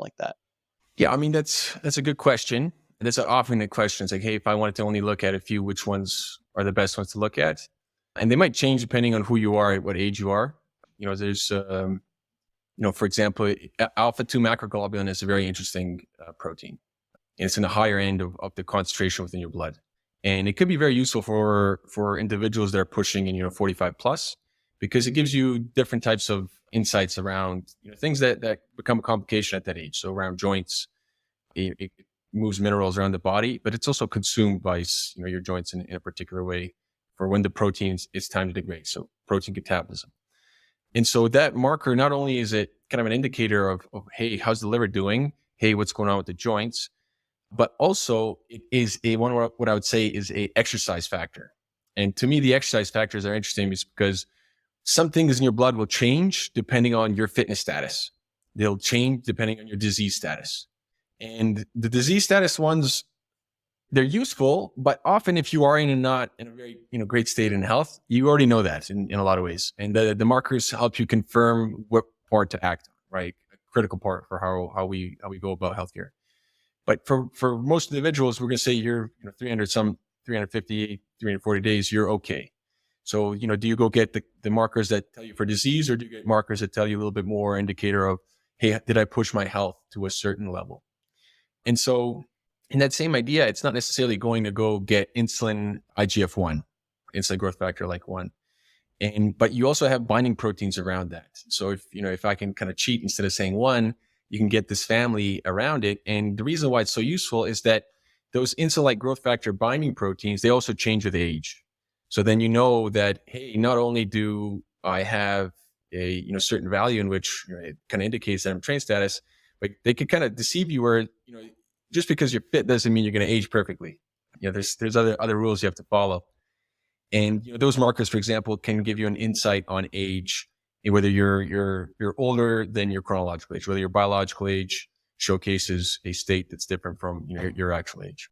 like that? Yeah, I mean, that's a good question. That's often a question. It's like, hey, if I wanted to only look at a few, which ones are the best ones to look at? And they might change depending on who you are, at what age you are. There's, for example, alpha 2 macroglobulin is a very interesting protein. And it's in the higher end of the concentration within your blood. And it could be very useful for individuals that are pushing in, 45 plus, because it gives you different types of insights around, things that become a complication at that age. So around joints, it moves minerals around the body, but it's also consumed by, your joints in a particular way for when the proteins, it's time to degrade. So protein catabolism. And so that marker, not only is it kind of an indicator of, hey, how's the liver doing? Hey, what's going on with the joints? But also it is what I would say is a exercise factor. And to me, the exercise factors are interesting because some things in your blood will change depending on your fitness status. They'll change depending on your disease status. And the disease status ones, they're useful, but often if you are not in a very, great state in health, you already know that in a lot of ways. And the markers help you confirm what part to act on, right? A critical part for how we go about healthcare. But for most individuals, we're going to say you're 350, 340 days, you're okay. So, do you go get the markers that tell you for disease, or do you get markers that tell you a little bit more indicator of, hey, did I push my health to a certain level? And so in that same idea, it's not necessarily going to go get insulin IGF-1, insulin growth factor like 1. But you also have binding proteins around that. So if I can kind of cheat, instead of saying 1, you can get this family around it. And the reason why it's so useful is that those insulin-like growth factor binding proteins, they also change with age. So then you know that, hey, not only do I have a certain value in which it kind of indicates that I'm trained status, but they could kind of deceive you where, just because you're fit doesn't mean you're going to age perfectly. There's other rules you have to follow. And those markers, for example, can give you an insight on age, whether you're older than your chronological age, whether your biological age showcases a state that's different from your actual age.